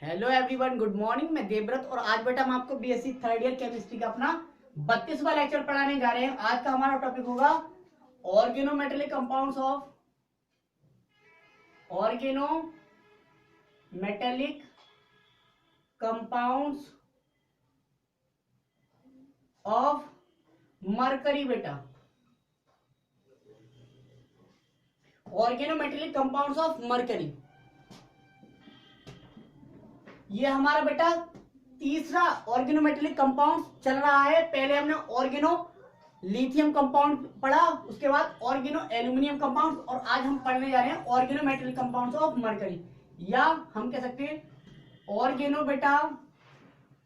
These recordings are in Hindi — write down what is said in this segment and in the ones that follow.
Hello everyone, good morning. मैं देवव्रत और आज बेटा हम आपको बीएससी थर्ड ईयर केमिस्ट्री का अपना 32वां लेक्चर पढ़ाने जा रहे हैं। आज का हमारा टॉपिक होगा ऑर्गेनोमेटेलिक कंपाउंड्स ऑफ मरकरी। बेटा ऑर्गेनोमेटेलिक कंपाउंड्स ऑफ मरकरी, ये हमारा बेटा तीसरा ऑर्गेनोमेटेलिक कंपाउंड चल रहा है। पहले हमने ऑर्गेनो लिथियम कंपाउंड पढ़ा, उसके बाद ऑर्गेनो एल्यूमिनियम कंपाउंड, और आज हम पढ़ने जा रहे हैं ऑर्गेनोमेटेलिक कंपाउंड्स ऑफ मरकरी, या हम कह सकते हैं ऑर्गेनो बेटा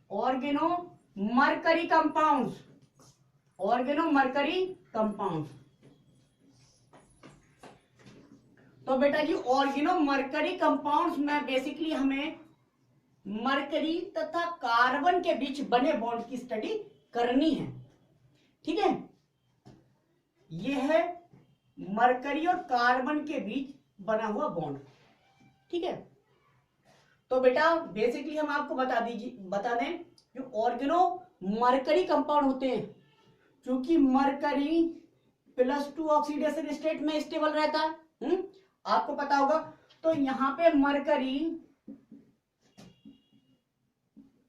organo mercury compounds, organo mercury compounds. तो बेटा जी ऑर्गेनो मरकरी कंपाउंड्स में बेसिकली हमें मरकरी तथा कार्बन के बीच बने बॉन्ड की स्टडी करनी है। ठीक है, यह है मरकरी और कार्बन के बीच बना हुआ बॉन्ड। ठीक है, तो बेटा बेसिकली हम आपको बता दें जो ऑर्गेनो मरकरी कंपाउंड होते हैं, क्योंकि मरकरी +2 ऑक्सीडेशन स्टेट में स्टेबल रहता है। आपको पता होगा। तो यहां पे मरकरी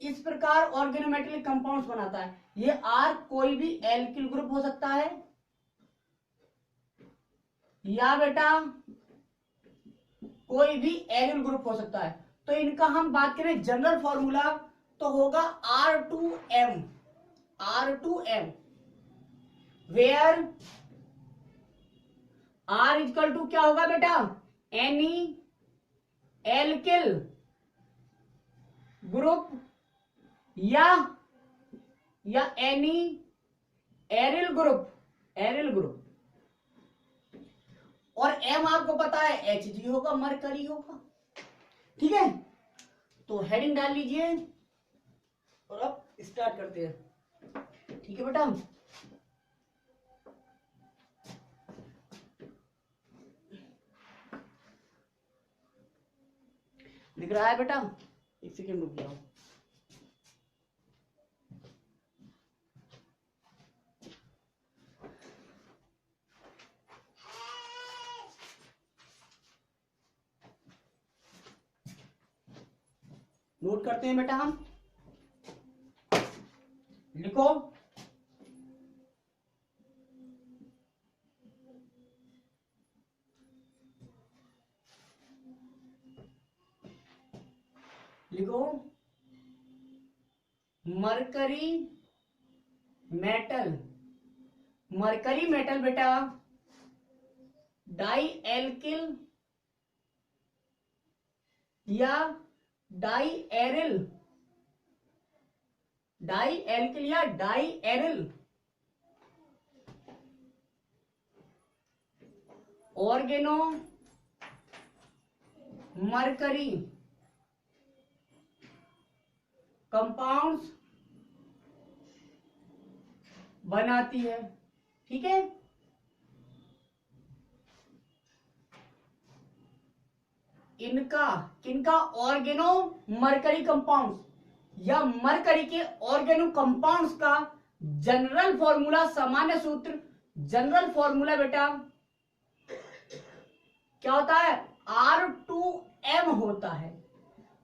इस प्रकार ऑर्गेनोमेटेलिक कंपाउंड्स बनाता है। ये आर कोई भी एल्किल ग्रुप हो सकता है, या बेटा कोई भी एरिल ग्रुप हो सकता है। तो इनका हम बात करें जनरल फॉर्मूला तो होगा R2M, where R equal to क्या होगा बेटा, एनी एल्किल ग्रुप या एनी एरिल ग्रुप, और M आपको पता है Hg होगा, मरकरी होगा। ठीक है, तो हेडिंग डाल लीजिए और अब स्टार्ट करते हैं। ठीक है बेटा, दिख रहा है बेटा? एक सेकेंड रुक जाओ। नोट करते हैं बेटा, हम लिखो मरकरी मेटल बेटा डाई एल्किल या diaryl organo mercury compounds बनाती है। ठीक है, किनका ऑर्गेनो मरकरी कंपाउंड्स या मरकरी के ऑर्गेनो कंपाउंड्स का जनरल फॉर्मूला, सामान्य सूत्र, जनरल फॉर्मूला बेटा क्या होता है, R2M होता है।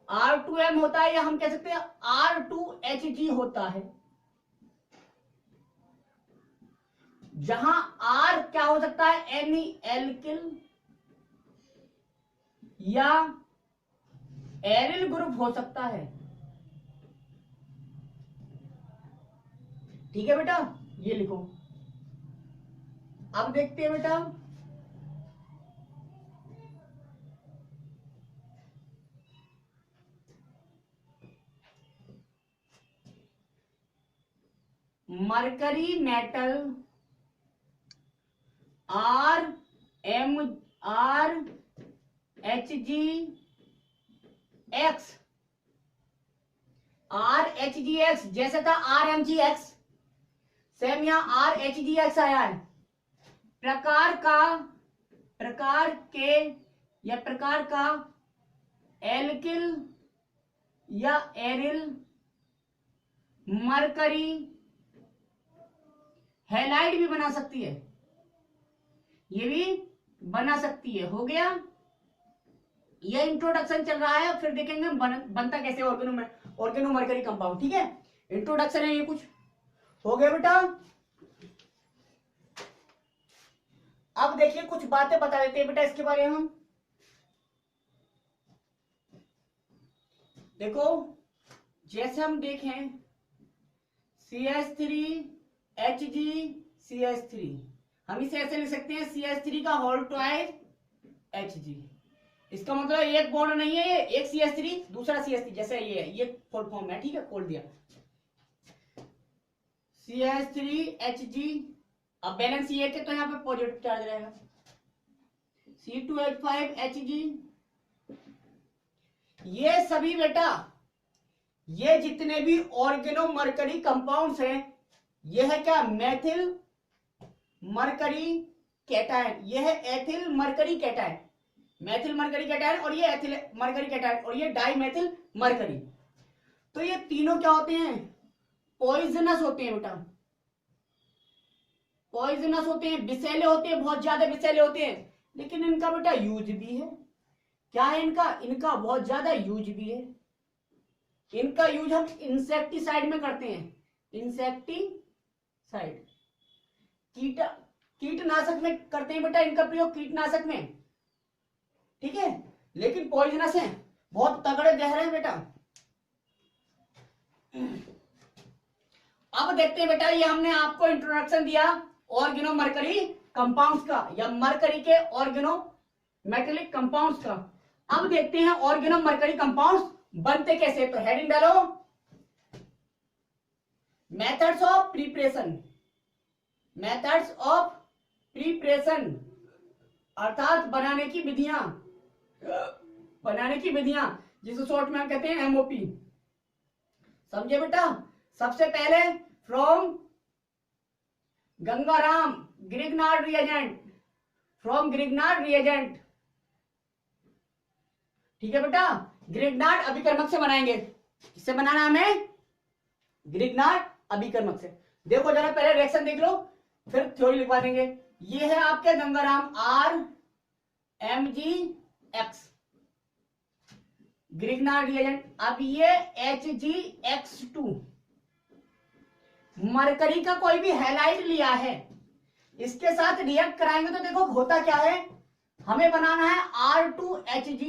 R2M होता है, या हम कह सकते हैं R2Hg होता है, जहां R क्या हो सकता है, एनी एल्किल या एरिल ग्रुप हो सकता है। ठीक है बेटा, ये लिखो। अब देखते हैं बेटा मरकरी मेटल RHGX जैसे था RMGX, सेम यहां RHGX आया है। प्रकार का एल्किल या एरिल मरकरी हैलाइड भी बना सकती है, ये भी बना सकती है। हो गया, ये इंट्रोडक्शन चल रहा है, फिर देखेंगे बनता कैसे ऑर्गेनो मरकरी कंपाउंड। ठीक है, इंट्रोडक्शन है ये कुछ। हो गया बेटा। अब देखिए कुछ बातें बता देते हैं बेटा इसके बारे में हम। देखो जैसे हम देखें CH3Hg हम इसे ऐसे लिख सकते हैं CH3 का होल ट्वाइस Hg। इसका मतलब एक बॉन्ड नहीं है, ये एक CH3 दूसरा CH3 जैसे ये है, ये फुल फॉर्म है। ठीक है, खोल दिया CH3Hg। अब बैलेंस ये थे तो यहाँ पे पॉजिटिव चार्ज रहेगा। C2H5Hg। ये सभी बेटा, ये जितने भी ऑर्गेनो मरकरी कंपाउंड्स हैं, ये है क्या, मेथिल मरकरी कैटायन, ये है ethyl mercury cation, methyl mercury cation, और ये एथिल मरकरी कैटायन, और ये डाई मेथिल मरकरी। तो ये तीनों क्या होते हैं, पॉइजनस होते हैं बेटा, पॉइजनस होते हैं, विषैले होते हैं, बहुत ज्यादा विषैले होते हैं। लेकिन इनका बेटा यूज भी है। क्या है इनका बहुत ज्यादा यूज भी है। इनका यूज हम इंसेक्टिसाइड में करते हैं, इंसेक्टिसाइड, कीटनाशक में करते हैं बेटा इनका प्रयोग, कीटनाशक में। ठीक है, लेकिन पॉइजनस है, बहुत तगड़े जहर है बेटा। अब देखते हैं बेटा, ये हमने आपको इंट्रोडक्शन दिया ऑर्गेनो मरकरी कंपाउंड्स का, या मरकरी के ऑर्गेनो मेटेलिक कंपाउंड्स का। अब देखते हैं ऑर्गेनो मरकरी कंपाउंड्स बनते कैसे। तो हेडिंग डालो, methods of preparation, methods of preparation अर्थात बनाने की विधियां, जिसे शॉर्ट में हम कहते हैं एमओपी। समझे बेटा। सबसे पहले from Gangaram Grignard reagent, from Grignard reagent. ठीक है बेटा, ग्रिग्नार्ड अभिकर्मक से बनाएंगे। किससे बनाना हमें, ग्रिग्नार्ड अभिकर्मक से। देखो जरा पहले रिएक्शन देख लो, फिर थ्योरी लिखवा देंगे। ये है आपके गंगाराम RMgX ग्रिग्नार्ड रिएजेंट। अब ये HgX2 मरकरी का कोई भी हैलाइड लिया है, इसके साथ रिएक्ट कराएंगे तो देखो होता क्या है। हमें बनाना है R2Hg,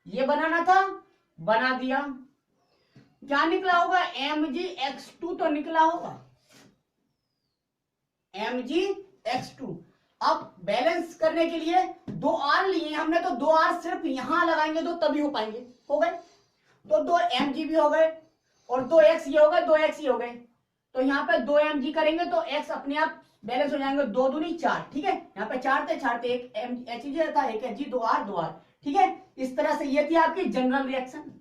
ये बनाना था, बना दिया। क्या निकला होगा, MgX2 तो निकला होगा, MgX2। अब बैलेंस करने के लिए 2 R लिए हमने, तो 2 R सिर्फ यहां लगाएंगे तो तभी हो पाएंगे। हो गए, तो 2 Mg भी हो गए, और 2 X ये हो गए, 2 X ये हो गए। तो यहाँ पे 2 Mg करेंगे तो X अपने आप बैलेंस हो जाएंगे, 2 दूनी 4। ठीक है, यहाँ पे 4 थे, एक Hg था, एक Hg, 2 R। ठीक है, इस तरह से ये थी आपकी जनरल रिएक्शन,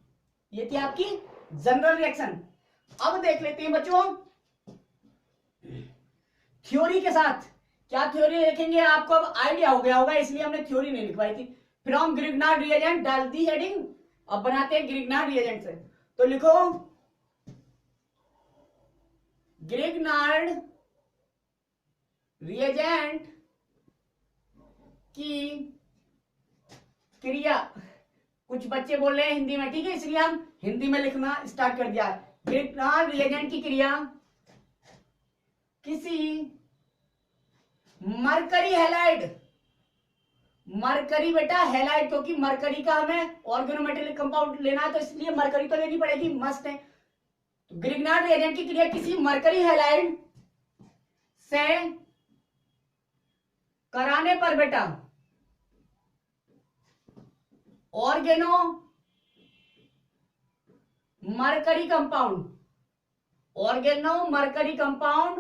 ये थी आपकी जनरल रिएक्शन। अब देख लेते हैं बच्चों थ्योरी के साथ। क्या थ्योरी लिखेंगे, आपको अब आइडिया हो गया होगा, इसलिए हमने थ्योरी नहीं लिखवाई थी। फ्रॉम ग्रिग्नार्ड रिएजेंट डाल दी हेडिंग। अब बनाते हैं ग्रिग्नार्ड रिएजेंट से। तो लिखो ग्रिग्नार्ड रिएजेंट की क्रिया। कुछ बच्चे बोल रहे हैं हिंदी में, ठीक है, इसलिए हम हिंदी में लिखना स्टार्ट कर दिया। ग्रिग्नार्ड रिएजेंट की क्रिया किसी मरकरी हैलाइड, मरकरी बेटा हैलाइड, क्योंकि मरकरी का हमें ऑर्गेनोमेटेलिक कंपाउंड लेना है तो इसलिए मरकरी तो लेनी पड़ेगी, मस्ट है। तो ग्रिग्नार्ड रिएजेंट की क्रिया किसी मरकरी हैलाइड से कराने पर बेटा organo mercury compound, organo mercury compound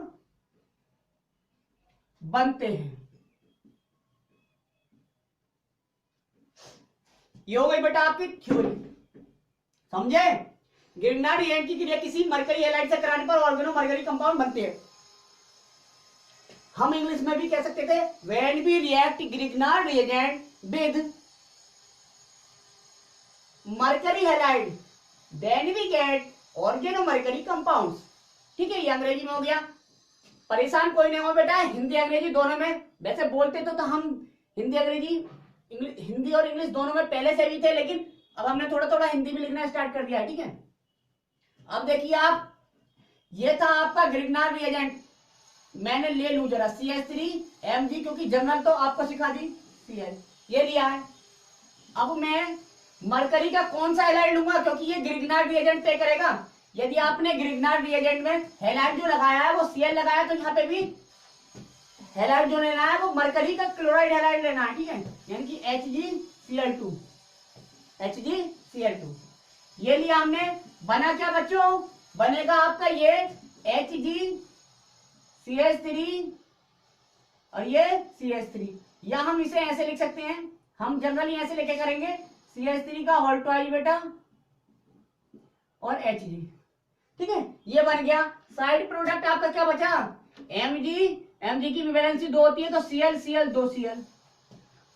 बनते हैं। ये हो गई बेटा आपकी थ्योरी, समझे। ग्रिग्नार्ड रिएजेंट की क्रिया किसी मरकरी हैलाइड से कराने पर ऑर्गेनो मरकरी कंपाउंड बनते हैं। हम इंग्लिश में भी कह सकते थे when we react Grignard reagent with mercury halide then we get organomercury compounds. ठीक है, ये अंग्रेजी में हो गया। परेशान कोई नहीं हो बेटा, हिंदी अंग्रेजी दोनों में। वैसे बोलते तो हम हिंदी अंग्रेजी हिंदी और इंग्लिश दोनों में पहले से भी थे, लेकिन अब हमने थोड़ा थोड़ा हिंदी भी लिखना स्टार्ट कर दिया है। ठीक है, अब देखिए आप, ये था आपका ग्रिग्नार्ड रिएजेंट। मैंने ले लू जरा CH3Mg, क्योंकि जनरल तो आपको सिखा दी Cl, ये लिया है। अब मैं मरकरी का कौन सा हैलाइड लूंगा, क्योंकि ये ग्रिग्नार्ड रिएजेंट तय करेगा। यदि आपने ग्रिग्नार्ड रिएजेंट में हैलाइड जो लगाया है वो Cl लगाया, तो यहाँ पे भी हैलाइड जो लेना है वो मरकरी का क्लोराइड हैलाइड लेना है। ठीक है, यानी कि HgCl2, HgCl2 ये लिया हमने। बना क्या बच्चों, बनेगा आपका ये HgCH3 और ये CH3, या हम इसे ऐसे लिख सकते हैं, हम जनरली ऐसे लेके करेंगे, CH3 का होल ट्वाइस बेटा और Hg। ठीक है, ये बन गया। साइड प्रोडक्ट आपका क्या बचा, Mg की वैलेंसी 2 होती है, तो Cl 2 Cl।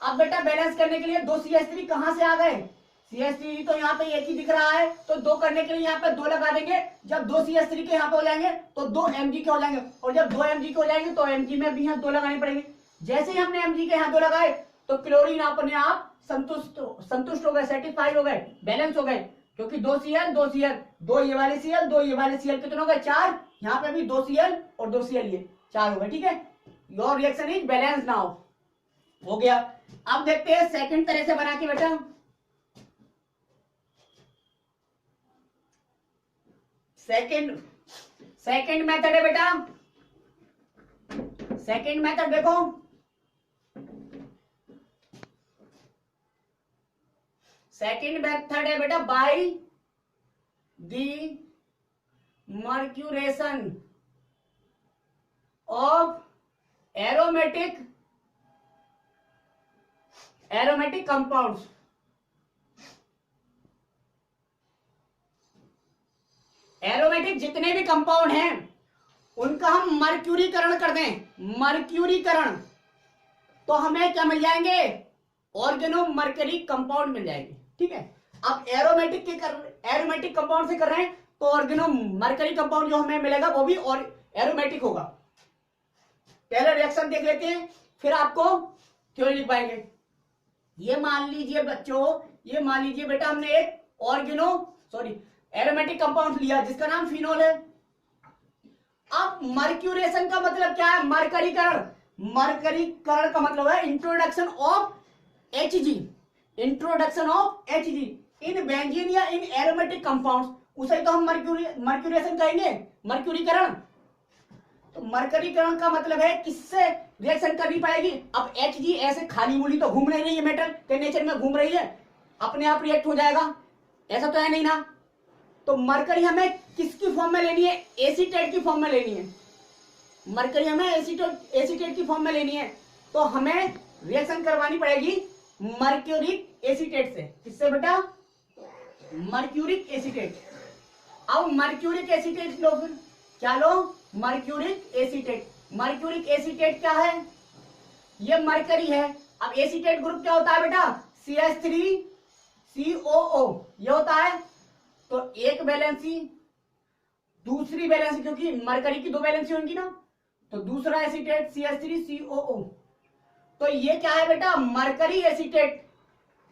अब बेटा बैलेंस करने के लिए 2 CH3 कहां से आ गए, CH3 तो यहाँ पे एक ही दिख रहा है, तो 2 करने के लिए यहाँ पे 2 लगा देंगे। जब 2 CH3 के यहाँ पे हो जाएंगे तो 2 Mg के हो जाएंगे, और जब 2 Mg के हो जाएंगे तो Mg में भी यहाँ 2 लगाने पड़ेंगे। जैसे ही हमने Mg के यहाँ 2 लगाए तो क्लोरीन अपने आप संतुष्ट हो गए, सेटिस्फाइड हो गए, बैलेंस हो गए, क्योंकि 2 Cl 2 Cl, 2 ये वाले Cl 2 ये वाले Cl, कितने हो गए 4। यहाँ पे भी 2 Cl और 2 Cl, ये 4 हो गए। ठीक है, your reaction is balance now, हो गया। अब देखते हैं सेकंड तरह से बना के बेटा। सेकंड मेथड है बेटा, सेकंड मेथड देखो, सेकंड मेथड है बेटा by the mercuration of aromatic compounds. Aromatic जितने भी कंपाउंड हैं उनका हम मर्क्यूरीकरण कर दें, मर्क्यूरीकरण, तो हमें क्या मिल जाएंगे, ऑर्गेनोमर्करी कंपाउंड मिल जाएंगे। ठीक है, अब एरोमेटिक कंपाउंड से कर रहे हैं तो ऑर्गेनोमर्करी कंपाउंड जो हमें मिलेगा वो भी और एरोमेटिक होगा। पहले रिएक्शन देख लेते हैं, फिर आपको थ्योरी लिख पाएंगे। ये मान लीजिए बच्चों, ये मान लीजिए बेटा हमने एक एरोमेटिक कंपाउंड लिया जिसका नाम फिनोल है। अब मर्क्यूरेशन का मतलब क्या है, मरकरीकरण। मरकरीकरण का मतलब है introduction of Hg, introduction of Hg in benzene या इन एरोमेटिक कंपाउंड्स, उसे तो हम मर्क्यूरेशन कहेंगे, मर्क्यूरीकरण। तो मरकरीकरण का मतलब है किससे रिएक्शन करनी पड़ेगी। अब Hg ऐसे खाली मूली तो घूम नहीं है, मेटल के नेचर में घूम रही है, अपने आप रिएक्ट हो जाएगा, ऐसा तो है नहीं ना। तो मरकरी हमें किसकी फॉर्म में लेनी है, एसीटेट की फॉर्म में लेनी है। मरकरी हमें एसीटेट की फॉर्म में लेनी है, तो हमें रिएक्शन करवानी पड़ेगी मर्क्यूरिक एसीटेट से। किससे बेटा, मर्क्यूरिक एसीटेट। अब मर्क्यूरिक एसीटेट लो, फिर क्या लो, मर्क्यूरिक एसीटेट। मर्क्यूरिक एसीटेट क्या है, ये मरकरी है। अब एसीटेट ग्रुप क्या होता है बेटा, CH3COO ये होता है। तो एक वैलेंसी दूसरी वैलेंसी, क्योंकि मरकरी की 2 वैलेंसी होंगी ना, तो दूसरा एसीटेट CH3COO। तो ये क्या है बेटा, mercury acetate,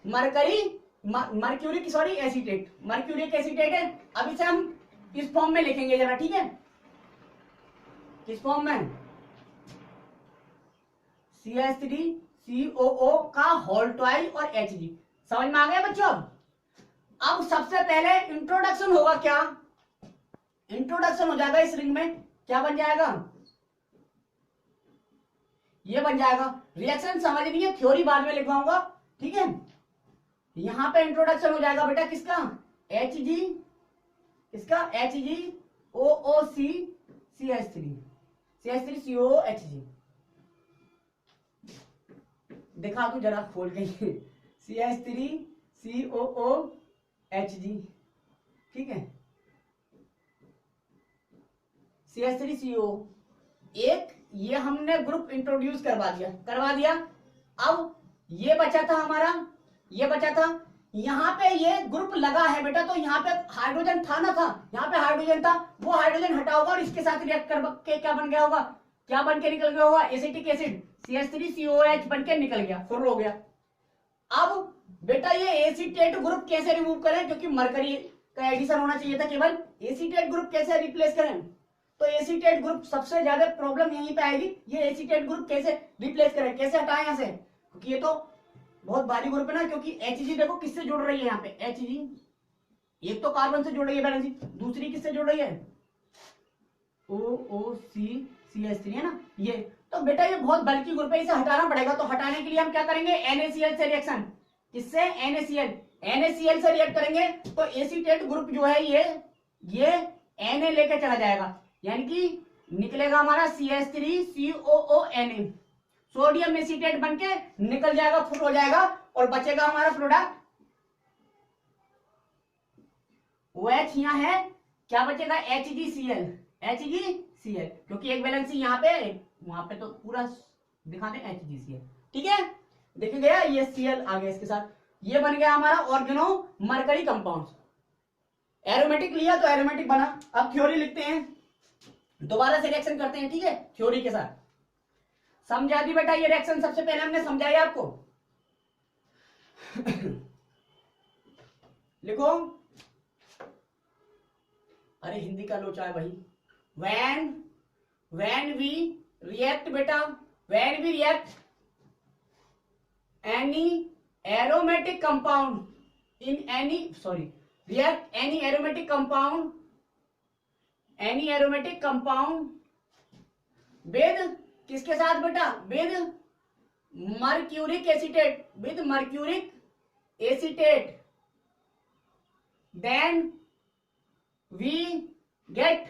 mercuric acetate, mercuric acetate है। अब इसे हम इस फॉर्म में लिखेंगे जरा, ठीक है, किस फॉर्म में, CH3COO का होल ट्वाइस और Hg। समझ में आ गया बच्चों। अब सबसे पहले इंट्रोडक्शन होगा, क्या इंट्रोडक्शन हो जाएगा इस रिंग में, क्या बन जाएगा, ये बन जाएगा। रिएक्शन समझनी है, थ्योरी बाद में लिखवाऊंगा, ठीक है। यहां पे इंट्रोडक्शन हो जाएगा बेटा किसका, Hg, इसका HgOOC CH3COO Hg। दिखा दू जरा खोल के, CH3COO Hg, ठीक है, CH3CO। एक ये हमने ग्रुप इंट्रोड्यूस करवा दिया। अब ये बचा था हमारा, ये बचा था यहाँ पे ये ग्रुप लगा है बेटा, तो यहाँ पे हाइड्रोजन था ना, था यहाँ पे हाइड्रोजन था, वो हाइड्रोजन हटा होगा और इसके साथ रिएक्ट कर के क्या बन गया होगा, क्या बन के निकल गया होगा, एसिटिक एसिड CH3COH बन के निकल गया, फुल हो गया। अब बेटा ये एसीटेट ग्रुप कैसे रिमूव करें, क्योंकि मरकरी का एडिशन होना चाहिए था केवल, एसीटेट ग्रुप कैसे रिप्लेस करें, तो एसीटेट ग्रुप सबसे ज्यादा प्रॉब्लम यहीं पे आएगी, ये एसीटेट ग्रुप कैसे रिप्लेस करें, कैसे हटाएं यहाँ से, क्योंकि ये तो बहुत भारी ग्रुप है ना, क्योंकि Hg देखो किससे जुड़ रही है यहाँ पे, Hg एक तो कार्बन से जुड़ रही है बैलेंस, दूसरी किससे जुड़ रही है, OOC-CH3 है ना ये, तो बेटा ये बहुत बल्कि ग्रुप है, इसे हटाना पड़ेगा, तो हटाने के लिए हम क्या करेंगे, NaCl से रिएक्शन, किससे, NaCl से रिएक्ट करेंगे, तो एसीटेट ग्रुप जो है ये Na लेके चला जाएगा, यानी कि निकलेगा हमारा CH3COONA, सोडियम एसीटेट बनके निकल जाएगा, फुल हो जाएगा, और बचेगा हमारा प्रोडक्ट OH, यहाँ है क्या बचेगा, HgCl, क्योंकि एक बैलेंसी यहाँ पे, वहां पे तो पूरा दिखा दें HgCl, ठीक है, देखिए गया ये Cl आ गया इसके साथ, ये बन गया हमारा ऑर्गेनो मरकरी कंपाउंड, एरोमेटिक लिया तो एरोमेटिक बना। अब थ्योरी लिखते हैं, दोबारा से रिएक्शन करते हैं, ठीक है, थ्योरी के साथ समझा दी बेटा, ये रिएक्शन सबसे पहले हमने समझाया आपको लिखो, अरे हिंदी का लोचा है भाई, when we react बेटा, when we react any aromatic compound in react any aromatic compound with किसके साथ बेटा, with mercuric acetate, then we get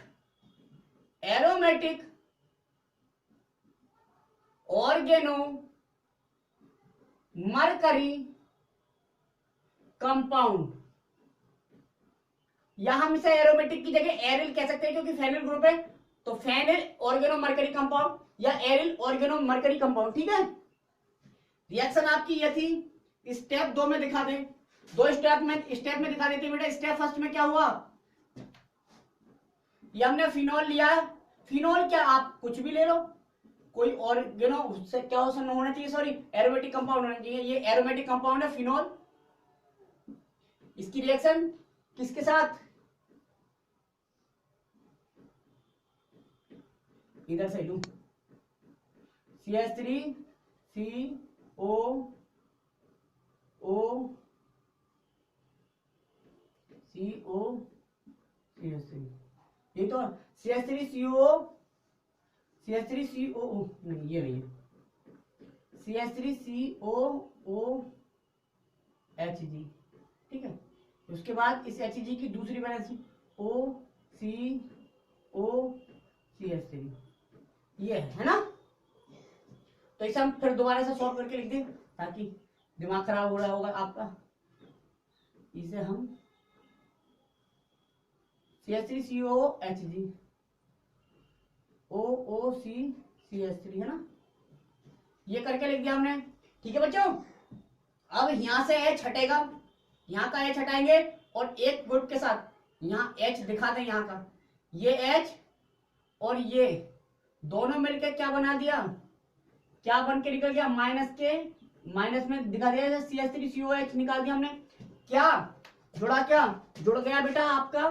aromatic organomercury compound, या हम इसे एरोमेटिक की जगह एरिल कह सकते हैं, क्योंकि फेनिल ग्रुप है, तो फेनिल ऑर्गेनोमर्करी कंपाउंड या एरिल ऑर्गेनोमर्करी कंपाउंड, ठीक है। रिएक्शन आपकी ये थी, स्टेप 2 में दिखा दें, दो स्टेप में दिखा देती बेटा। स्टेप फर्स्ट में क्या हुआ, ये हमने फिनॉल लिया है, फिनॉल क्या आप कुछ भी ले लो, कोई ऑर्गेनो उससे क्या होना चाहिए, सॉरी एरोमेटिक कंपाउंड होना चाहिए, ये एरोमेटिक कंपाउंड है फिनॉल, इसकी रिएक्शन किसके साथ, इधर से लू CH3COO CH3 ये तो CH3CO नहीं, ये नहीं है, CH3COOHG, ठीक है। उसके बाद इस Hg की दूसरी बैलेंस OCOCH3, ये है ना। तो इसे हम फिर दोबारा से सॉल्व करके लिख दें, ताकि दिमाग खराब हो रहा होगा आपका। इसे हम CH3COOHG OOCCH3 है ना, ये करके लिख दिया हमने, ठीक है बच्चों। अब यहां से H हटेगा, यहाँ का H हटाएंगे और एक ग्रुप के साथ यहाँ H दिखा दें, यहाँ का ये H और ये दोनों मिलकर क्या बना दिया, क्या बन के निकल गया, माइनस में दिखा दिया, CH3COH निकाल दिया हमने, क्या जुड़ा, क्या जुड़ गया बेटा आपका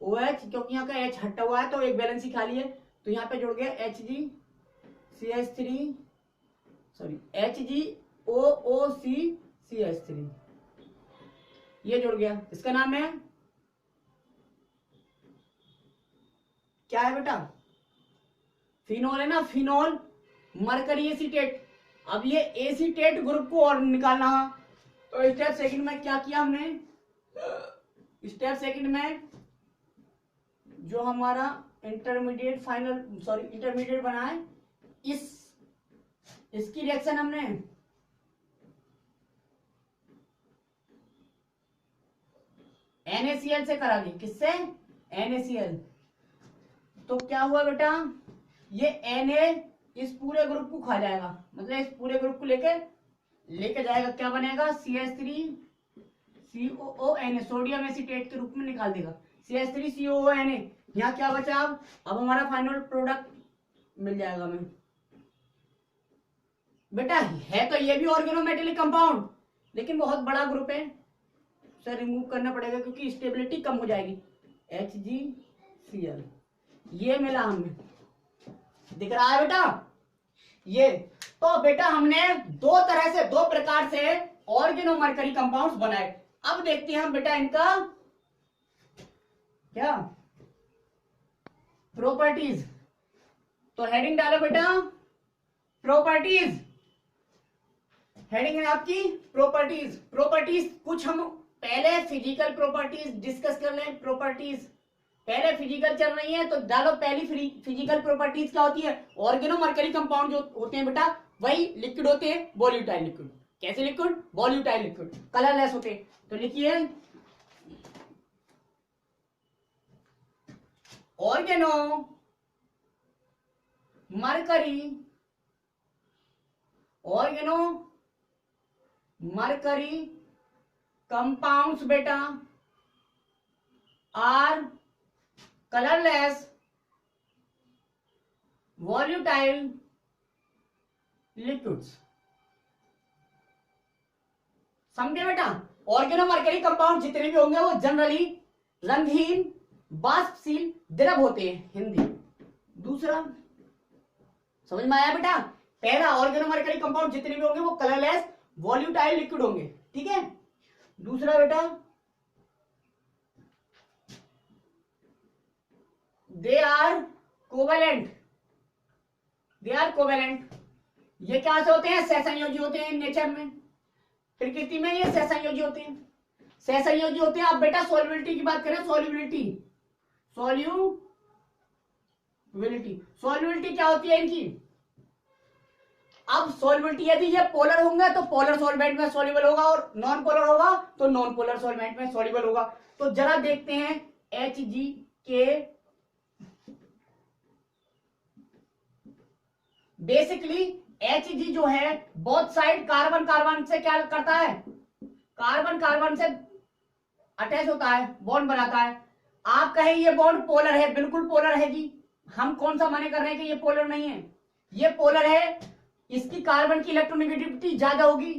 OH, क्योंकि यहाँ का H हटा हुआ है तो एक बैलेंस ही खाली है, तो यहाँ पे जुड़ गया HgOOCCH3, ये जुड़ गया, इसका नाम है क्या है बेटा, फिनॉल है ना, फिनॉल मरकरी एसीटेट। अब ये एसीटेट ग्रुप को और निकालना है, तो स्टेप सेकंड में क्या किया हमने, स्टेप सेकंड में जो हमारा इंटरमीडिएट बना है, इसकी रिएक्शन हमने NaCl से करा दी, किससे, NaCl। तो क्या हुआ बेटा, ये Na इस पूरे ग्रुप को खा जाएगा, मतलब इस पूरे ग्रुप को लेके जाएगा, क्या बनेगा CH3COONA, सोडियम एसीटेट के रूप में निकाल देगा CH3COONA। यहाँ क्या बचा अब हमारा फाइनल प्रोडक्ट मिल जाएगा हमें। बेटा है तो ये भी ऑर्गेनोमेटेलिक कंपाउंड, लेकिन बहुत बड़ा ग्रुप है, सर रिमूव करना पड़ेगा क्योंकि स्टेबिलिटी कम हो जाएगी। HgCl ये मिला हमें, दिख रहा है बेटा ये। तो बेटा हमने दो प्रकार से ऑर्गेनोमर्करी कंपाउंड्स बनाए। अब देखते हैं हम बेटा इनका क्या प्रॉपर्टीज। तो हेडिंग डालो बेटा प्रॉपर्टीज, हेडिंग है आपकी प्रॉपर्टीज। प्रॉपर्टीज कुछ हम पहले फिजिकल प्रॉपर्टीज डिस्कस कर लें। प्रॉपर्टीज पहले फिजिकल चल रही है तो डालो पहली फिजिकल प्रॉपर्टीज क्या होती है। ऑर्गेनोमर्करी कंपाउंड जो होते हैं बेटा वही लिक्विड होते हैं, वॉल्यूटाइल लिक्विड। कैसे लिक्विड? वॉल्यूटाइल लिक्विड, कलरलेस होते हैं। तो लिखिए ऑर्गेनोमर्करी कंपाउंड्स बेटा आर कलरलेस वॉल्यूटाइल लिक्विड्स। समझे बेटा? ऑर्गेनोमर्करी कंपाउंड जितने भी होंगे वो जनरली रंगहीन वाष्पशील द्रव होते हैं। हिंदी दूसरा समझ में आया बेटा? पहला ऑर्गेनोमर्करी कंपाउंड जितने भी होंगे वो कलरलेस वॉल्यूटाइल लिक्विड होंगे, ठीक है। दूसरा बेटा दे आर कोवेलेंट, ये क्या से होते हैं? सहसंयोजी होते हैं नेचर में, प्रकृति में ये सहसंयोजी होते हैं, सहसंयोजी होते हैं। अब बेटा सॉल्युबिलिटी की बात करें, सॉल्युबिलिटी क्या होती है इनकी? अब सॉल्युबिलिटी यदि ये पोलर होंगे तो पोलर सॉल्वेंट में सॉल्युबल होगा, और नॉन पोलर होगा तो नॉन पोलर सॉल्वेंट में सॉल्युबल होगा। तो जरा देखते हैं Hg के बेसिकली Hg जो है बोथ साइड कार्बन से क्या करता है? कार्बन से अटैच होता है, बॉन्ड बनाता है। आप कहें ये बॉन्ड पोलर है, बिल्कुल पोलर है जी। हम कौन सा माने कर रहे हैं कि ये पोलर नहीं है? ये पोलर है। इसकी कार्बन की इलेक्ट्रोनेगेटिविटी ज्यादा होगी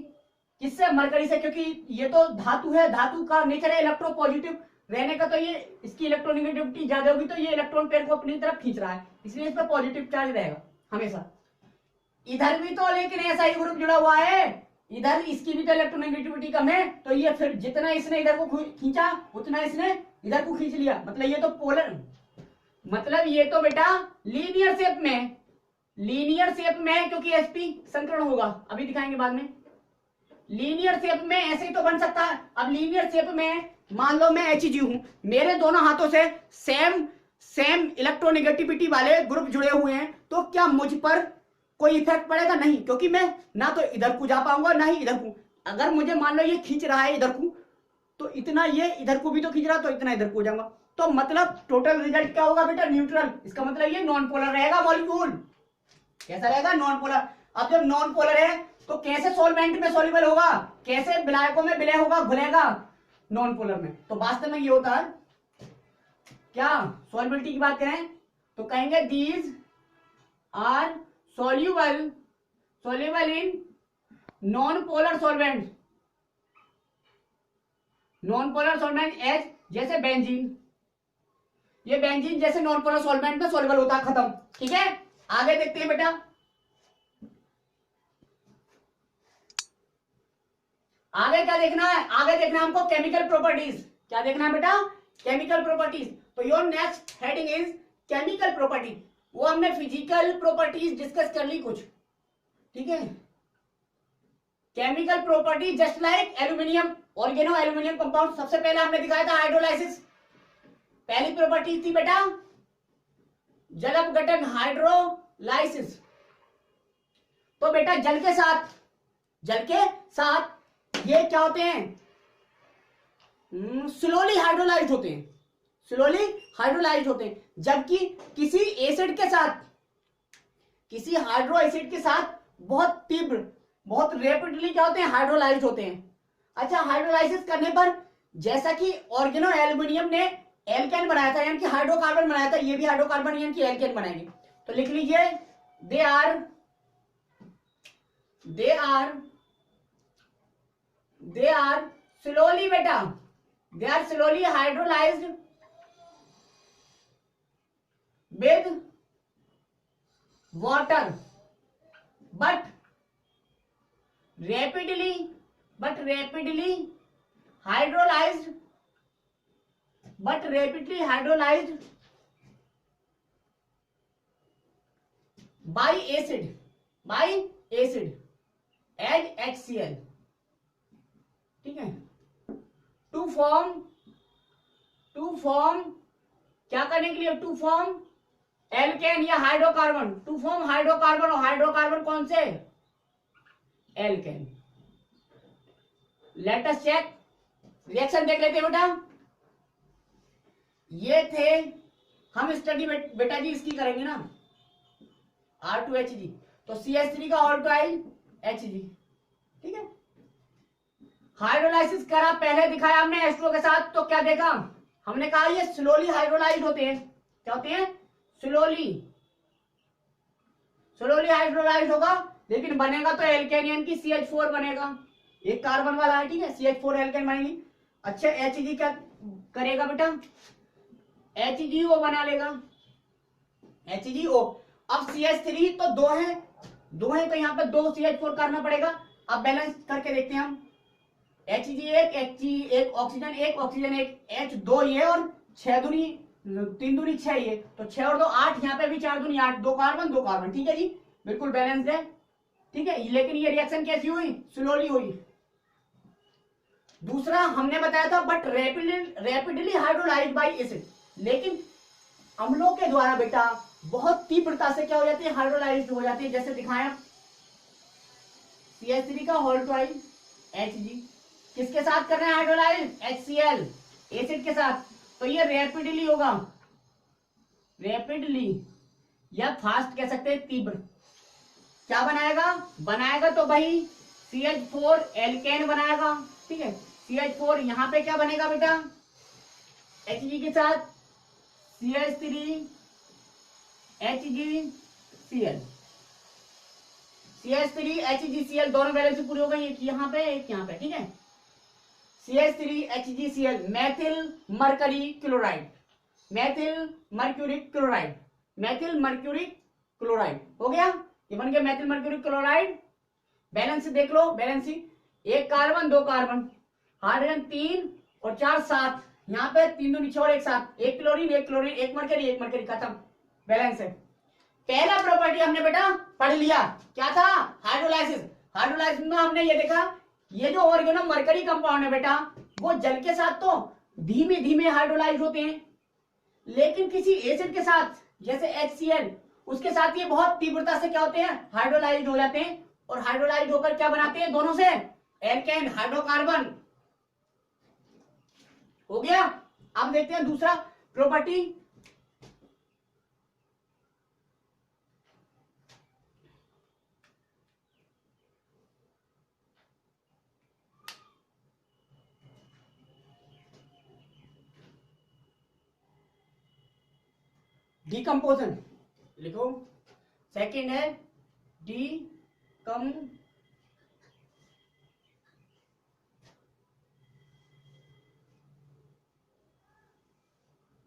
किससे? मरकरी से, क्योंकि ये तो धातु है, धातु का नेचर है इलेक्ट्रोपॉजिटिव रहने का, तो ये इसकी इलेक्ट्रोनेगेटिविटी ज्यादा होगी, तो ये इलेक्ट्रॉन पेयर को अपनी तरफ खींच रहा है, इसलिए इस पर पॉजिटिव चार्ज रहेगा हमेशा। इधर भी तो लेकिन ऐसा ही ग्रुप जुड़ा हुआ है, इधर इसकी भी तो इलेक्ट्रोनेगेटिविटी कम है, तो ये फिर जितना इसने इधर को खींचा उतना इसने इधर को खींच लिया, मतलब ये तो पोलर, मतलब ये तो बेटा लीनियर शेप में क्योंकि sp संकरण होगा, अभी दिखाएंगे बाद में। लीनियर शेप में ऐसे ही तो बन सकता है। अब लीनियर शेप में मान लो मैं Hg हूं, मेरे दोनों हाथों से सेम इलेक्ट्रोनेगेटिविटी वाले ग्रुप जुड़े हुए हैं, तो क्या मुझ पर कोई इफेक्ट पड़ेगा? नहीं, क्योंकि मैं ना तो इधर को जा पाऊंगा ना ही इधर को। अगर मुझे मान लो ये खींच रहा है इधर को, तो इतना ये इधर को भी तो खींच रहा है, तो इतना इधर को हो जाऊंगा, तो मतलब टोटल रिजल्ट क्या होगा बेटा? न्यूट्रल। इसका मतलब ये नॉन पोलर रहेगा मॉलिक्यूल। कैसा रहेगा? Non polar. अब जब नॉन पोलर है तो कैसे सॉल्वेंट में सॉल्युबल होगा, कैसे विलायकों में विलय होगा, घुलेगा नॉन पोलर में। तो वास्तव में ये होता है क्या? सॉल्युबिलिटी की बात करें तो कहेंगे these are soluble in non-polar solvents, non-polar solvent as जैसे बेंजीन, ये बेंजीन जैसे नॉन पोलर सॉल्वेंट में सॉल्युबल होता है, खत्म। ठीक है, आगे देखते हैं बेटा। आगे क्या देखना है? आगे देखना है हमको केमिकल प्रॉपर्टीज। क्या देखना है बेटा? Chemical properties. तो your next heading is chemical property. वो हमने फिजिकल प्रॉपर्टीज डिस्कस कर ली कुछ, ठीक है। Chemical property just like aluminium, organo aluminium compound. सबसे पहले हमने दिखाया था हाइड्रोलाइसिस, पहली प्रॉपर्टी थी बेटा जल अपघटन, हाइड्रोलाइसिस। तो बेटा जल के साथ ये क्या होते हैं? स्लोली हाइड्रोलाइज्ड होते हैं, जबकि किसी एसिड के साथ किसी हाइड्रो एसिड के साथ बहुत तीव्र, बहुत रेपिडली क्या होते हैं, हाइड्रोलाइज होते हैं। अच्छा, हाइड्रोलाइसिस करने पर जैसा कि ऑर्गेनो एल्यूमिनियम ने एल्केन बनाया था, यानी कि हाइड्रोकार्बन बनाया था, ये भी हाइड्रोकार्बन यानी कि एल्केन बनाएंगे। तो लिख लीजिए दे आर स्लोली बेटा, they are slowly hydrolysed with water but rapidly hydrolyzed by acid as HCl, ठीक है। टू फॉर्म क्या करने के लिए, टू फॉर्म एल्केन या हाइड्रोकार्बन, टू फॉर्म हाइड्रोकार्बन, और हाइड्रोकार्बन कौन से, alkane. Let us check, reaction देख लेते हैं बेटा। ये थे, हम स्टडी बेटा जी इसकी करेंगे ना, R2Hg, तो CH3 का ऑल्टोइल Hg, ठीक है। हाइड्रोलाइसिस करा, पहले दिखाया हमने H2O के साथ, तो क्या देखा हमने, कहा ये स्लोली हाइड्रोलाइज होते हैं। क्या होते हैं, स्लोली हाइड्रोलाइज होगा, लेकिन बनेगा तो एल्केन यानी कि CH4 बनेगा, एक कार्बन वाला है, ठीक है, CH4 एल्केन बनेगी। अच्छा, Hg क्या करेगा बेटा, HgO बना लेगा, HgO। अब CH3 तो दो है तो यहाँ पे 2 CH4 करना पड़ेगा। अब बैलेंस करके देखते हैं हम, Hg एक ऑक्सीजन एक H2 ये, और 6 दूनी 3 दूनी 6 ये, तो 6 और 2 8, यहाँ पे भी 4 दूनी 8, 2 कार्बन, ठीक है जी, बिल्कुल बैलेंस्ड है, ठीक है। लेकिन ये रिएक्शन कैसी हुई, स्लोली हुई। दूसरा हमने बताया था but rapidly hydrolysed bye acid, लेकिन अम्लों के द्वारा बेटा बहुत तीव्रता से क्या हो जाती है, हाइड्रोलाइज्ड हो जाती है। जैसे दिखाया CH3 का ऑल्टोइल Hg, किसके साथ कर रहे हैं हाइड्रोलाइज, HCl एसिड के साथ, तो ये रैपिडली होगा, रैपिडली या फास्ट कह सकते हैं, तीव्र। क्या बनाएगा तो भाई CH4 एल्केन बनाएगा, ठीक है। CH4 यहां पे क्या बनेगा बेटा, Hg के साथ CH3 HgCl, CH3 HgCl दोनों वैलेंसी पूरी हो गई, एक यहाँ पे एक यहाँ पे, ठीक है। CH3 HgCl Maithil mercury chloride, Maithil mercuric chloride हो गया, ये बन गया मैथिल मर्क्यूरिक क्लोराइड। बैलेंस देख लो, बैलेंसी, एक कार्बन 2 कार्बन, हाइड्रोजन 3 और 4 7, यहाँ पे 3 2 6 और 1 7, एक क्लोरीन एक मरकरी, खत्म, बैलेंस है। पहला प्रॉपर्टी हमने बेटा पढ़ लिया, क्या था, हाइड्रोलाइसिस में हमने ये देखा, ये जो ऑर्गेनो मरकरी कंपाउंड है बेटा, वो जल के साथ तो धीमे धीमे हाइड्रोलाइज होते हैं, लेकिन किसी एसिड के साथ जैसे HCl, उसके साथ ये बहुत तीव्रता से क्या होते हैं, हाइड्रोलाइज हो जाते हैं, और हाइड्रोलाइज होकर क्या बनाते हैं, दोनों से एल्केन, हाइड्रोकार्बन हो गया। अब देखते हैं दूसरा प्रॉपर्टी, डिकम्पोजन लिखो, सेकंड है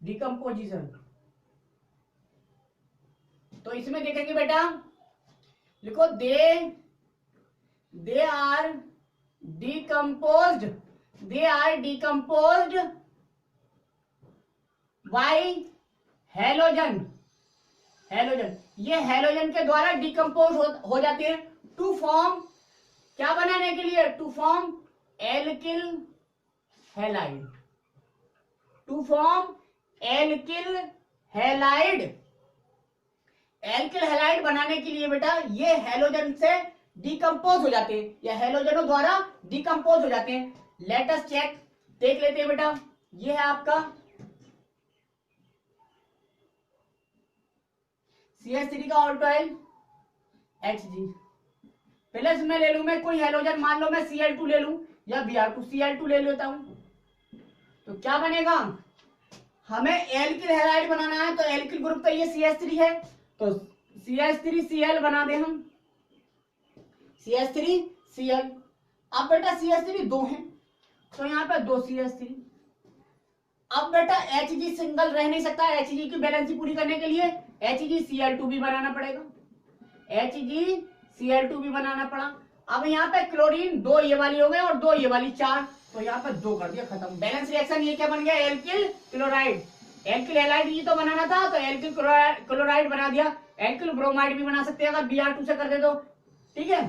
डिकम्पोजिशन। तो इसमें देखेंगे बेटा, लिखो they are decomposed by halogen, ये हेलोजन के द्वारा डिकम्पोज हो जाते हैं टू फॉर्म, क्या बनाने के लिए, to form alkyl halide, alkyl halide बनाने के लिए बेटा ये हेलोजन से डिकम्पोज हो जाते हैं, या हेलोजनों द्वारा डिकम्पोज हो जाते हैं। लेट अस चेक, देख लेते हैं बेटा, ये है आपका CH3 का ऑल्टोइल Hg प्लस में ले लू मैं कोई हेलोजन, मान लो मैं Cl2 ले लूं या Br2, Cl2 ले लेता हूं, तो क्या बनेगा, हमें एल्किल हैलाइड बनाना है, तो एल्किल ग्रुप का ये CH3 है, तो CH3Cl बना दे हम, CH3Cl। अब बेटा CH3 दो है, तो यहाँ पे दो CH3। अब बेटा Hg सिंगल रह नहीं सकता, Hg की बैलेंसी पूरी करने के लिए HgCl2 भी बनाना पड़ेगा, HgCl2 भी बनाना पड़ा। अब यहाँ पे क्लोरीन दो ये वाली हो गए और दो ये वाली, चार, तो यहाँ पे दो कर दिया, खत्म। बैलेंस रिएक्शन ये क्या बन गया, एल्किल क्लोराइड। एल्किल हैलाइड ये तो बनाना था, तो एल्किल क्लोराइड बना दिया। एल्किल ब्रोमाइड भी बना सकते हैं अगर Br2 से कर दे तो, ठीक है।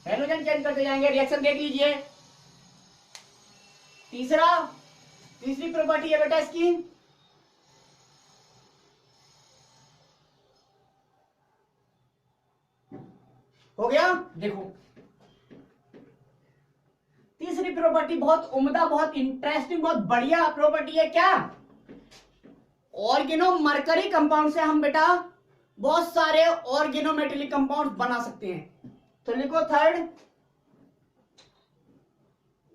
हेलोजन चेंज करते जाएंगे। रिएक्शन देख लीजिए, तीसरी प्रॉपर्टी है बेटा इसकी, हो गया। देखो तीसरी प्रॉपर्टी बहुत उम्दा, बहुत इंटरेस्टिंग, बहुत बढ़िया प्रॉपर्टी है। क्या, ऑर्गेनो मरकरी कंपाउंड से हम बेटा बहुत सारे ऑर्गेनोमेटेलिक कंपाउंड बना सकते हैं। तो लिखो third,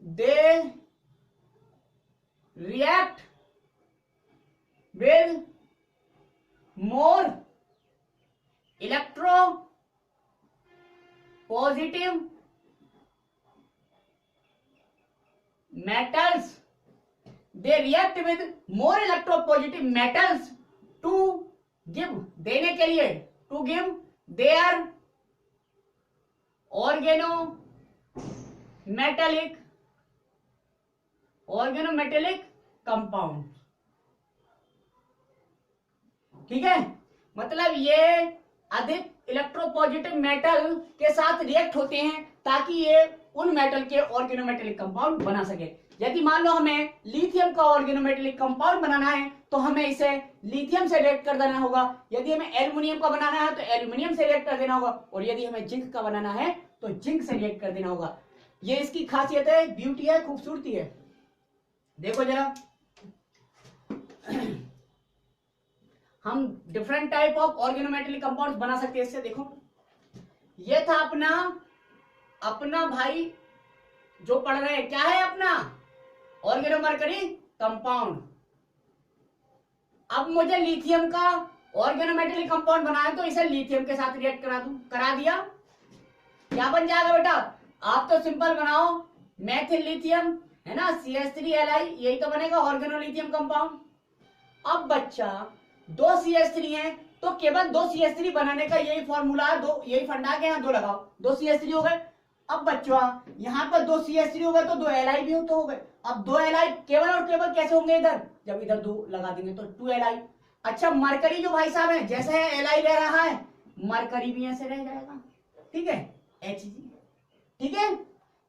they react with more electro positive metals, they react with more electropositive metals to give, देने के लिए, to give their organometallic compound, ठीक है। मतलब ये अधिक इलेक्ट्रोपॉजिटिव मेटल के साथ रिएक्ट होते हैं ताकि ये उन मेटल के ऑर्गेनोमेटेलिक कंपाउंड बना सके। यदि मान लो हमें लिथियम का ऑर्गेनोमेटेलिक कंपाउंड बनाना है तो हमें इसे लिथियम से रिएक्ट कर देना होगा। यदि हमें एल्युमिनियम का बनाना है तो एल्युमिनियम से रिएक्ट कर देना होगा, और यदि हमें जिंक का बनाना है तो जिंक से रिएक्ट कर देना होगा। ये इसकी खासियत है, ब्यूटी है, खूबसूरती है। देखो जरा, हम different type of organometallic compounds बना सकते हैं इससे। देखो ये था अपना भाई जो पढ़ रहे हैं, क्या है अपना ऑर्गेनोमरकरी कंपाउंड। अब मुझे लिथियम का ऑर्गेनोमेटेलिक कंपाउंड बनाना है तो इसे लिथियम के साथ रिएक्ट करा दिया, क्या बन जाएगा बेटा, आप तो सिंपल बनाओ, मैथिल लिथियम है ना, CH3Li, यही तो बनेगा ऑर्गेनोलिथियम कंपाउंड। अब बच्चा दो CH3 है तो केवल दो CH3 बनाने का यही फॉर्मूला है, दो यही फंडा के यहाँ दो लगाओ, दो CH3 हो गए। अब बच्चों यहाँ पर दो CH3 हो गए तो दो Li भी तो हो गए। अब दो Li केवल और केवल कैसे होंगे इधर, जब इधर दो लगा देंगे तो 2 Li। अच्छा मरकरी जो भाई साहब है, जैसे है Li ले रहा है, मरकरी भी ऐसे रह जाएगा, ठीक है, Hg, ठीक है।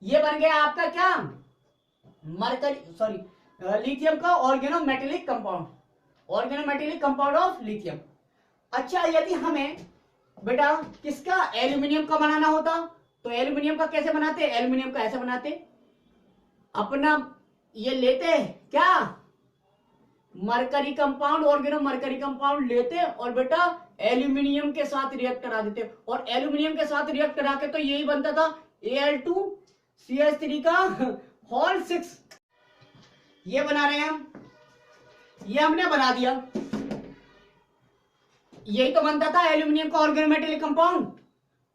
ये बन गया आपका क्या, मरकरी, सॉरी लिथियम का organometallic compound, organometallic compound of lithium. अच्छा यदि हमें बेटा किसका, एल्यूमिनियम का बनाना होता तो एल्यूमिनियम का कैसे बनाते, एल्यूमिनियम का ऐसे बनाते, अपना ये लेते क्या, मरकरी कंपाउंड, ऑर्गेनोमरकरी कंपाउंड लेते और बेटा एल्यूमिनियम के साथ रिएक्ट करा देते, और एल्यूमिनियम के साथ रिएक्ट करा के तो यही बनता था Al2CH3 का होल 6। ये बना रहे हैं हम, ये हमने बना दिया, यही तो बनता था एल्यूमिनियम का ऑर्गेनोमेटेलिक कंपाउंड।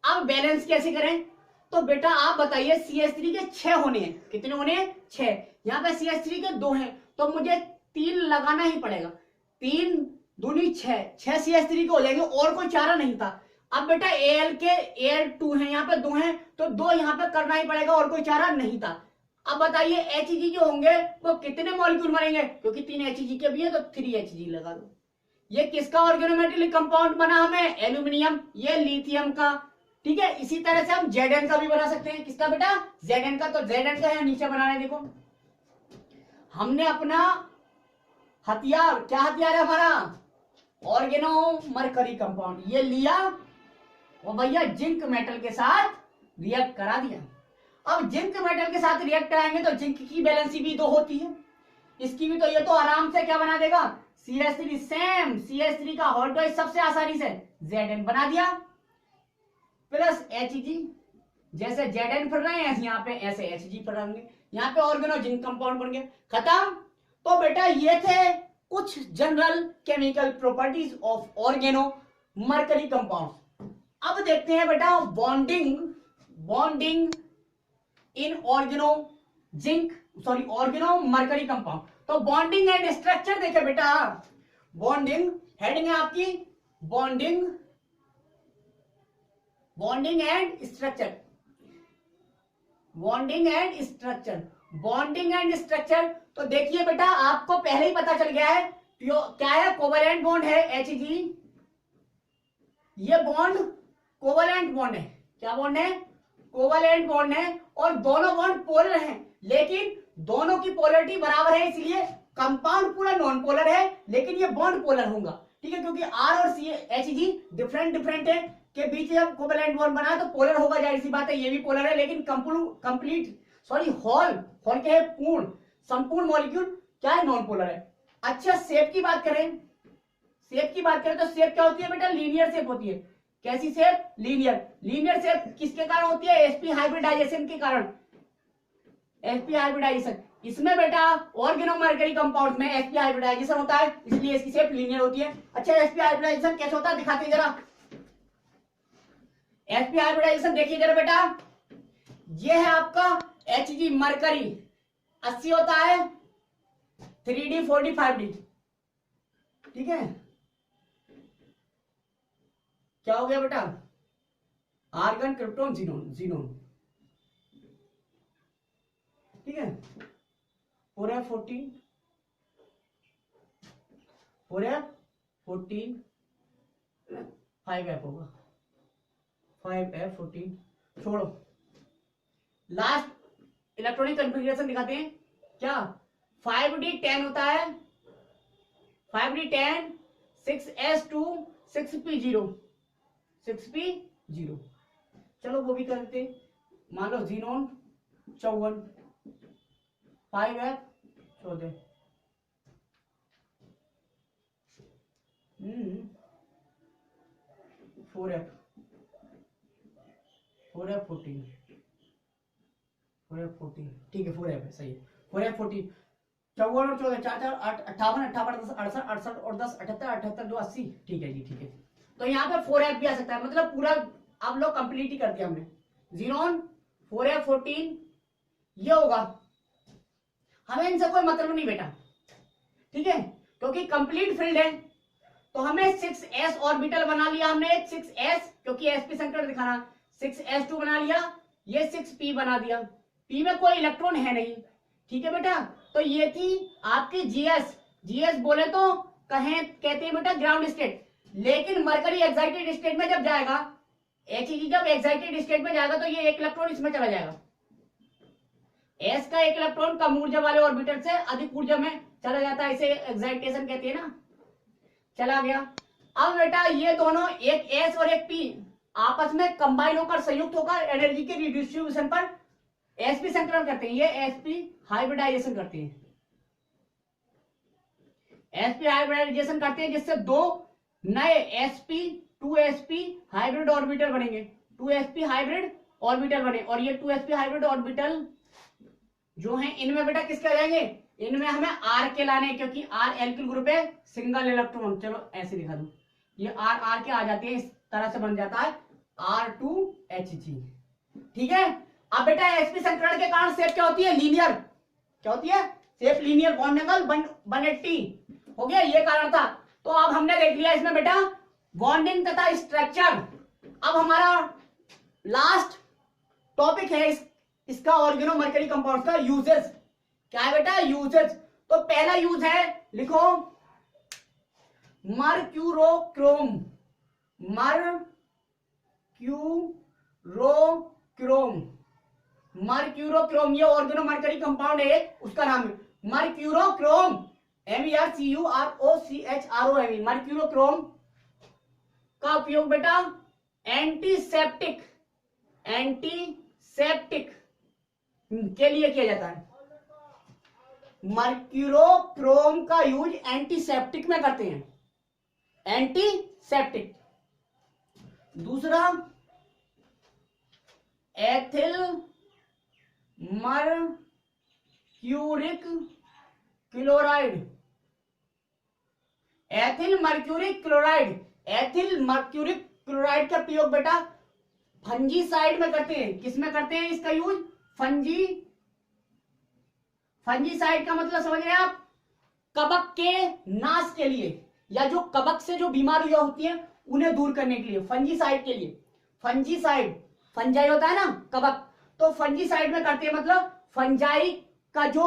अब बैलेंस कैसे करें, तो बेटा आप बताइए, CH3 के 6 होने हैं, कितने होने हैं, 6। यहाँ पे CH3 के 2 हैं तो मुझे 3 लगाना ही पड़ेगा, 3 दूनी 6, 6 CH3 के हो जाएंगे, और कोई चारा नहीं था। अब बेटा Al के Al2 है, यहाँ पे 2 हैं तो 2 यहाँ पे करना ही पड़ेगा, और कोई चारा नहीं था। अब बताइए Hg जो होंगे वो कितने मॉलिक्यूल बनेंगे, क्योंकि 3 Hg के भी है तो 3 Hg लगा दो। ये किसका ऑर्गेनोमेटेलिक कंपाउंड बना हमें, एल्यूमिनियम, ये लिथियम का, ठीक है। इसी तरह से हम Zn का भी बना सकते हैं, किसका बेटा, Zn का। तो Zn का है नीचे बना रहे, देखो हमने अपना हथियार, क्या हथियार है हमारा, ऑर्गेनोमरकरी कंपाउंड, ये लिया और भैया जिंक मेटल के साथ रिएक्ट करा दिया। अब जिंक मेटल के साथ रिएक्ट कराएंगे तो जिंक की वैलेंसी भी 2 होती है, इसकी भी, तो ये तो आराम से क्या बना देगा, CH3, सेम CH3 का होल ट्वाइस सबसे आसानी से Zn बना दिया। प्लस Hg, जैसे Zn पढ़ रहे हैं यहाँ पे ऐसे Hg पढ़ रहे हैं, यहाँ पे ऑर्गेनो जिंक कंपाउंड बन गया, खत्म। तो बेटा ये थे कुछ general chemical properties of organo mercury compound. अब देखते हैं बेटा bonding in organo zinc organo mercury compound. तो बॉन्डिंग एंड स्ट्रक्चर देखे बेटा, बॉन्डिंग हेडिंग है आपकी bonding and structure, bonding and structure. तो देखिए बेटा आपको पहले ही पता चल गया है क्या है, कोवैलेंट बॉन्ड है Hg, ये बॉन्ड कोवैलेंट बॉन्ड है। क्या बॉन्ड है? कोवैलेंट बॉन्ड है, और दोनों बॉन्ड पोलर हैं, लेकिन दोनों की पोलरिटी बराबर है, इसलिए कंपाउंड पूरा नॉन पोलर है, लेकिन ये बॉन्ड पोलर होगा, ठीक है, क्योंकि R और Hg डिफरेंट है के बीच जब कोवैलेंट बॉन्ड बना तो पोलर होगा, जाहिर सी बात है, ये भी पोलर है, लेकिन होल क्या है, पूर्ण संपूर्ण मॉलिक्यूल क्या है, नॉन पोलर है। अच्छा शेप की बात करें तो शेप क्या होती है बेटा, लीनियर शेप होती है। कैसी शेप? लीनियर शेप किसके कारण होती है? sp हाइब्रिडाइजेशन के कारण, sp हाइब्रिडाइजेशन। इसमें बेटा ऑर्गेनोमर्करी कंपाउंड में sp हाइब्रिडाइजेशन होता है, इसलिए इसकी शेप लीनियर होती है। अच्छा sp हाइब्रिडाइजेशन कैसे होता है दिखाते हैं जरा। sp हाइब्रिडाइजेशन देखिए जरा बेटा, ये है आपका Hg मरकरी 80 होता है 3d 4d 5d, ठीक है। क्या हो गया बेटा? आर्गन क्रिप्टोन जीनोन, ठीक है। 4f14 5f होगा, 5f14। छोड़ो, लास्ट इलेक्ट्रॉनिक कॉन्फ़िगरेशन दिखाते हैं। क्या 5d10 होता है, 5d10 6s2 6p0 चलो वो भी कर देते। मान लो जीनोन 54 5f 14 4f 14 ठीक है, 4f है, सही है। 4f 14 54 और 14 4 4 8 58 58 10 68 68 और 10 78 78 2 80, ठीक है जी, ठीक है। तो यहाँ पे 4f भी आ सकता है, मतलब पूरा आप लोग कंप्लीट ही कर दिया हमने। जीनोन 4f 14 ये होगा, हमें इनसे कोई मतलब नहीं बेटा, ठीक है, क्योंकि कंप्लीट फील्ड है। तो हमें 6s ऑर्बिटल बना लिया हमने, 6s क्योंकि sp संकट दिखाना, 6s2 बना लिया, ये 6p बना दिया, p में कोई इलेक्ट्रॉन है नहीं, ठीक है बेटा। तो ये थी आपकी GS बोले तो कहते हैं बेटा ग्राउंड स्टेट, लेकिन मरकरी एक्साइटेड स्टेट में जब जाएगा, Hg जब एक्साइटेड स्टेट में जाएगा तो ये एक इलेक्ट्रॉन इसमें चला जाएगा, s का एक इलेक्ट्रॉन कम ऊर्जा वाले ऑर्बिटल से अधिक ऊर्जा में चला जाता है, इसे एक्साइटेशन कहते हैं ना, चला गया। अब बेटा ये दोनों एक s और एक p आपस में कंबाइन होकर संयुक्त होकर एनर्जी के रिडिस्ट्रीब्यूशन पर sp संकरण करते हैं, ये sp हाइब्रिडाइजेशन करते हैं, sp हाइब्रिडाइजेशन करते हैं, जिससे दो नए sp 2sp हाइब्रिड ऑर्बिटल बनेंगे, 2sp हाइब्रिड ऑर्बिटल बने, और ये 2sp हाइब्रिड ऑर्बिटल जो हैं इनमें बेटा किसके आ जाएंगे, इनमें हमें R के लाने, क्योंकि R एल्किल ग्रुप है, सिंगल इलेक्ट्रॉन। चलो ऐसे दिखा दूं, ये R के आ जाते हैं, इस तरह से बन जाता है R2Hg, ठीक है। अब बेटा sp संकरण के कारण शेप क्या होती है, लीनियर, क्या होती है शेप, लीनियर, बॉन्ड एंगल 180 हो गया, ये कारण था। तो अब हमने देख लिया इसमें बेटा बॉन्डिंग तथा स्ट्रक्चर। अब हमारा लास्ट टॉपिक है इसका ऑर्गेनोमर्करी कंपाउंड का यूजेस। क्या है बेटा यूजेस? तो पहला यूज है, लिखो मर्क्यूरोक्रोम, मर्क्यूरोक्रोम ये ऑर्गेनोमर्करी कंपाउंड है, उसका नाम है मर्क्यूरोक्रोम, MERCUROCHROME, मर्क्यूरोक्रोम का उपयोग बेटा एंटीसेप्टिक के लिए किया जाता है। मर्क्यूरोक्रोम का यूज एंटीसेप्टिक में करते हैं, एंटीसेप्टिक। दूसरा ethyl mercuric chloride, ethyl mercuric chloride, ethyl mercuric chloride का प्रयोग बेटा फंजीसाइड में करते हैं। किसमें करते हैं इसका यूज? फंजीसाइड का मतलब समझ रहे हैं आप? कवक के नाश के लिए, या जो कवक से जो बीमारियां होती हैं उन्हें दूर करने के लिए, फंजीसाइड के लिए। फंजीसाइड, फंजाई होता है ना कवक, तो फंजीसाइड में करते हैं, मतलब फंजाई का जो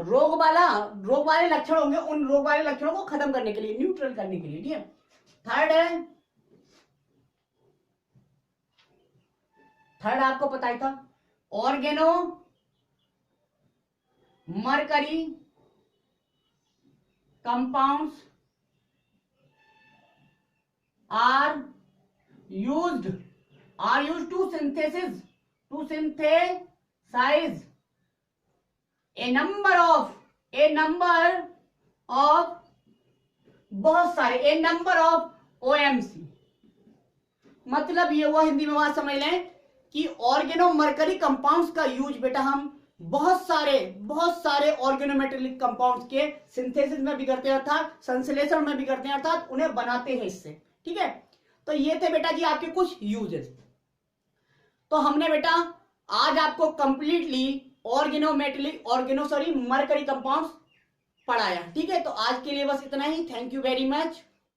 रोग वाले लक्षण होंगे, उन रोग वाले लक्षणों को खत्म करने के लिए, न्यूट्रल करने के लिए। ठीक है। थर्ड आपको पता ही था, organo mercury compounds are used to synthesize a number of बहुत सारे OMC। मतलब ये हुआ, हिंदी में बात समझ लें कि ऑर्गेनो मरकरी कंपाउंड्स का यूज बेटा हम बहुत सारे ऑर्गेनोमेटेलिक कंपाउंड्स के सिंथेसिस में भी करते हैं, अर्थात संश्लेषण में भी करते हैं, अर्थात उन्हें बनाते हैं इससे। ठीक है। तो ये थे बेटा जी आपके कुछ यूजेस। तो हमने बेटा आज आपको कंप्लीटली मरकरी कंपाउंड्स पढ़ाया। ठीक है। तो आज के लिए बस इतना ही। Thank you very much.